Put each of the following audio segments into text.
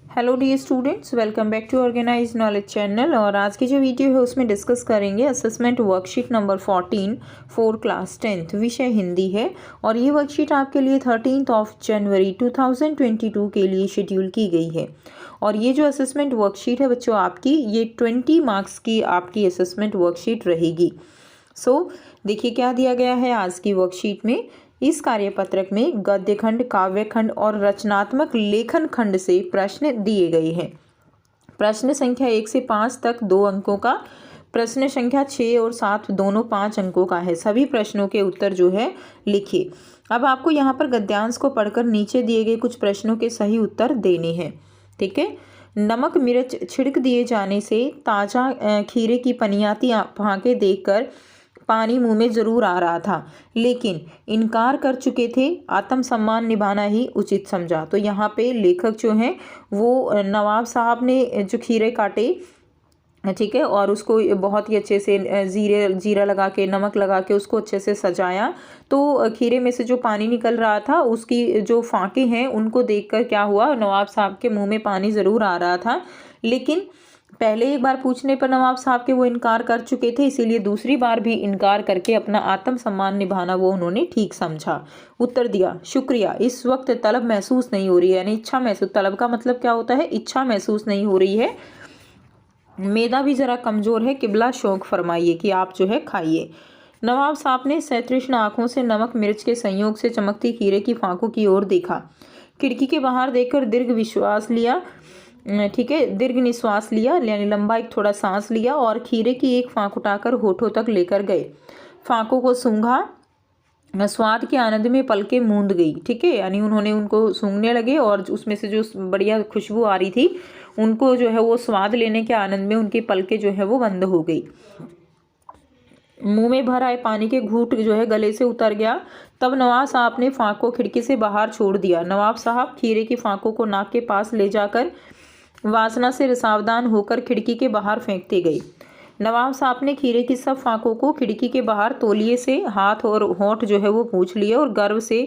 Hello dear students, welcome back to organize knowledge channel. और आज की जो वीडियो है उसमें डिस्कस करेंगे assessment worksheet number 14 for class 10th। विषय हिंदी है और ये वर्कशीट आपके लिए 13 जनवरी 2022 के लिए शेड्यूल की गई है। और ये जो असेसमेंट वर्कशीट है बच्चों आपकी, ये 20 मार्क्स की आपकी असेसमेंट वर्कशीट रहेगी। देखिए क्या दिया गया है आज की वर्कशीट में। इस कार्यपत्रक में गद्य खंड, काव्य खंड और रचनात्मक लेखन खंड से प्रश्न दिए गए हैं। प्रश्न संख्या 1 से 5 तक 2 अंकों का, प्रश्न संख्या 6 और 7 दोनों 5 अंकों का है। सभी प्रश्नों के उत्तर जो है लिखिए। अब आपको यहाँ पर गद्यांश को पढ़कर नीचे दिए गए कुछ प्रश्नों के सही उत्तर देने हैं। ठीक है। नमक मिर्च छिड़क दिए जाने से ताज़ा खीरे की पनियाती फांके देखकर पानी मुंह में जरूर आ रहा था, लेकिन इनकार कर चुके थे। आत्मसम्मान निभाना ही उचित समझा। तो यहाँ पे लेखक जो हैं वो नवाब साहब ने जो खीरे काटे, ठीक है, और उसको बहुत ही अच्छे से जीरा लगा के, नमक लगा के उसको अच्छे से सजाया। तो खीरे में से जो पानी निकल रहा था, उसकी जो फांके हैं उनको देखकर क्या हुआ, नवाब साहब के मुंह में पानी ज़रूर आ रहा था। लेकिन पहले एक बार पूछने पर नवाब साहब के वो इनकार कर चुके थे, इसीलिए दूसरी बार भी इनकार करके अपना आत्मसम्मान निभाना वो उन्होंने ठीक समझा। उत्तर दिया, शुक्रिया, इस वक्त तलब महसूस नहीं हो रही है। यानी इच्छा महसूस, तलब का मतलब क्या होता है, इच्छा महसूस नहीं हो रही है। मैदा भी ज़रा कमज़ोर है, किबला शौक फरमाइए कि आप जो है खाइए। नवाब साहब ने सतृष्ण आँखों से नमक मिर्च के संयोग से चमकती खीरे की फांकों की ओर देखा। खिड़की के बाहर देखकर दीर्घ विश्वास लिया, ठीक है, दीर्घ निश्वास लिया, यानी लंबा एक थोड़ा सांस लिया और खीरे की एक फांक उठाकर होठों तक लेकर गए। फांकों को सूंघा, स्वाद के आनंद में पलकें मूंद गई। ठीक है, यानी उन्होंने उनको सूंघने लगे और उसमें से जो बढ़िया खुशबू आ रही थी, उनको जो है वो स्वाद लेने के आनंद में उनकी पलकें जो है वो बंद हो गई। मुंह में भर आए पानी के घूंट जो है गले से उतर गया। तब नवाब साहब ने फांक को खिड़की से बाहर छोड़ दिया। नवाब साहब खीरे की फांकों को नाक के पास ले जाकर वासना से सावधान होकर खिड़की के बाहर फेंकते गए। नवाब साहब ने खीरे की सब फांकों को खिड़की के बाहर तौलिए से हाथ और होंठ जो है वो पोंछ लिए और गर्व से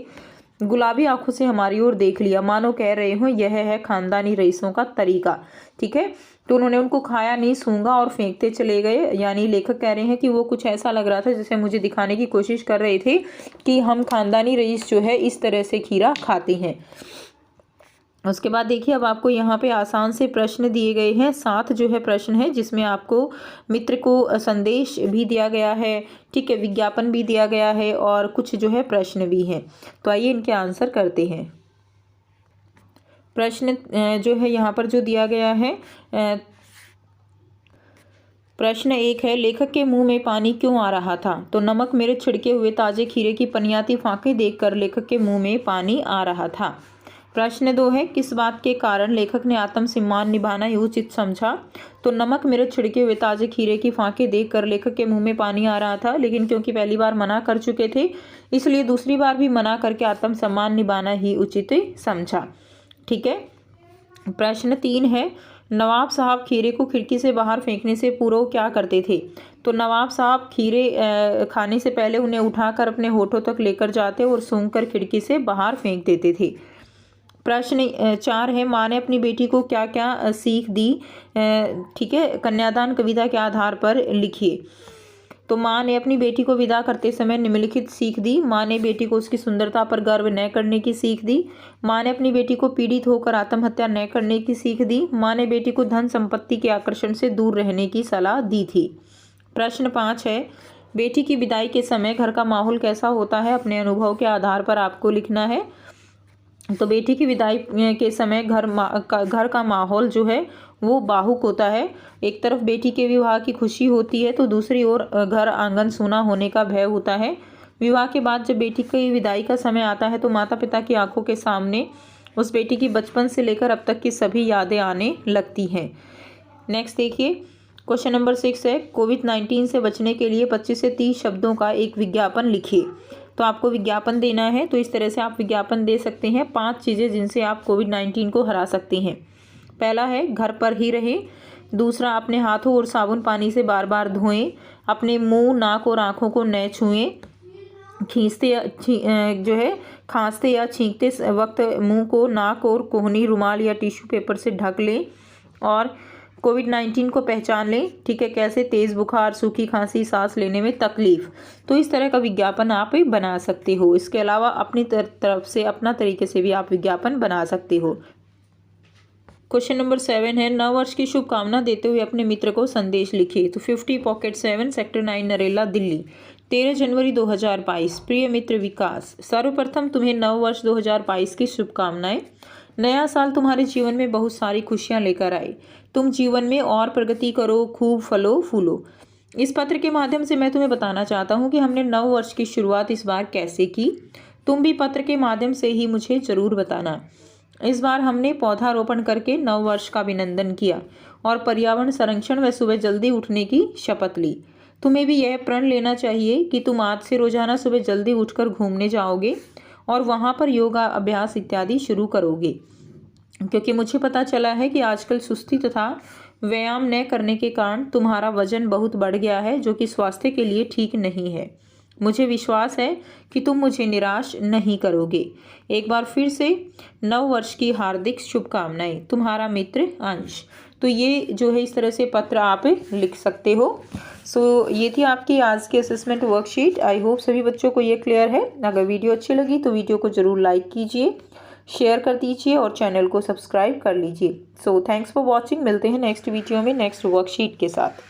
गुलाबी आंखों से हमारी ओर देख लिया, मानो कह रहे हो यह है खानदानी रईसों का तरीका। ठीक है, तो उन्होंने उनको खाया नहीं, सूंघा और फेंकते चले गए। यानी लेखक कह रहे हैं कि वो कुछ ऐसा लग रहा था जैसे मुझे दिखाने की कोशिश कर रहे थे कि हम खानदानी रईस जो है इस तरह से खीरा खाते हैं। उसके बाद देखिए, अब आपको यहाँ पे आसान से प्रश्न दिए गए हैं। 7 जो है प्रश्न है, जिसमें आपको मित्र को संदेश भी दिया गया है, ठीक है, विज्ञापन भी दिया गया है और कुछ जो है प्रश्न भी हैं। तो आइए इनके आंसर करते हैं। प्रश्न जो है यहाँ पर जो दिया गया है, प्रश्न 1 है, लेखक के मुंह में पानी क्यों आ रहा था? तो नमक मिर्च छिड़के हुए ताजे खीरे की पनियाती फांकें देखकर लेखक के मुंह में पानी आ रहा था। प्रश्न 2 है, किस बात के कारण लेखक ने आत्मसम्मान निभाना ही उचित समझा? तो नमक मिर्च छिड़के हुए ताजे खीरे की फांकें देखकर लेखक के मुंह में पानी आ रहा था, लेकिन क्योंकि पहली बार मना कर चुके थे, इसलिए दूसरी बार भी मना करके आत्मसम्मान निभाना ही उचित समझा। ठीक है। प्रश्न 3 है, नवाब साहब खीरे को खिड़की से बाहर फेंकने से पूर्व क्या करते थे? तो नवाब साहब खीरे खाने से पहले उन्हें उठाकर अपने होठों तक लेकर जाते और सूंघकर खिड़की से बाहर फेंक देते थे। प्रश्न 4 है, माँ ने अपनी बेटी को क्या क्या सीख दी? ठीक है, कन्यादान कविता के आधार पर लिखिए। तो माँ ने अपनी बेटी को विदा करते समय निम्नलिखित सीख दी। माँ ने बेटी को उसकी सुंदरता पर गर्व न करने की सीख दी। माँ ने अपनी बेटी को पीड़ित होकर आत्महत्या न करने की सीख दी। माँ ने बेटी को धन संपत्ति के आकर्षण से दूर रहने की सलाह दी थी। प्रश्न 5 है, बेटी की विदाई के समय घर का माहौल कैसा होता है? अपने अनुभव के आधार पर आपको लिखना है। तो बेटी की विदाई के समय घर का माहौल जो है वो बाहुक होता है। एक तरफ बेटी के विवाह की खुशी होती है तो दूसरी ओर घर आंगन सूना होने का भय होता है। विवाह के बाद जब बेटी की विदाई का समय आता है तो माता पिता की आंखों के सामने उस बेटी की बचपन से लेकर अब तक की सभी यादें आने लगती हैं। नेक्स्ट देखिए, क्वेश्चन नंबर 6 है, कोविड-19 से बचने के लिए 25 से 30 शब्दों का एक विज्ञापन लिखिए। तो आपको विज्ञापन देना है, तो इस तरह से आप विज्ञापन दे सकते हैं। 5 चीज़ें जिनसे आप कोविड-19 को हरा सकते हैं। पहला है, घर पर ही रहें। दूसरा, अपने हाथों और साबुन पानी से बार बार धोएं। अपने मुंह, नाक और आँखों को न छुएं। जो है खांसते या छींकते वक्त मुंह को, नाक और कोहनी रुमाल या टिश्यू पेपर से ढक लें और कोविड-19 को पहचान लें। ठीक है, कैसे? तेज़ बुखार, सूखी खांसी, सांस लेने में तकलीफ। तो इस तरह का विज्ञापन आप बना सकते हो। इसके अलावा अपनी तरफ से अपना तरीके से भी आप विज्ञापन बना सकते हो। क्वेश्चन नंबर 7 है, नव वर्ष की शुभकामना देते हुए अपने मित्र को संदेश लिखिए। तो 50 पॉकेट 7 सेक्टर 9 नरेला दिल्ली 13 जनवरी 2022। प्रिय मित्र विकास, सर्वप्रथम तुम्हें नव वर्ष 2022 की शुभकामनाएं। नया साल तुम्हारे जीवन में बहुत सारी खुशियां लेकर आए। तुम जीवन में और प्रगति करो, खूब फलो फूलो। इस पत्र के माध्यम से मैं तुम्हें बताना चाहता हूँ कि हमने नव वर्ष की शुरुआत इस बार कैसे की। तुम भी पत्र के माध्यम से ही मुझे जरूर बताना। इस बार हमने पौधारोपण करके नव वर्ष का अभिनंदन किया और पर्यावरण संरक्षण व सुबह जल्दी उठने की शपथ ली। तुम्हें भी यह प्रण लेना चाहिए कि तुम आज से रोजाना सुबह जल्दी उठकर घूमने जाओगे और वहाँ पर योगा अभ्यास इत्यादि शुरू करोगे, क्योंकि मुझे पता चला है कि आजकल सुस्ती तथा व्यायाम न करने के कारण तुम्हारा वजन बहुत बढ़ गया है, जो कि स्वास्थ्य के लिए ठीक नहीं है। मुझे विश्वास है कि तुम मुझे निराश नहीं करोगे। एक बार फिर से नव वर्ष की हार्दिक शुभकामनाएं। तुम्हारा मित्र अंश। तो ये जो है इस तरह से पत्र आप लिख सकते हो। सो ये थी आपकी आज की असेसमेंट वर्कशीट। आई होप सभी बच्चों को ये क्लियर है। अगर वीडियो अच्छी लगी तो वीडियो को ज़रूर लाइक कीजिए, शेयर कर दीजिए और चैनल को सब्सक्राइब कर लीजिए। So thanks for watching. मिलते हैं नेक्स्ट वीडियो में नेक्स्ट वर्कशीट के साथ।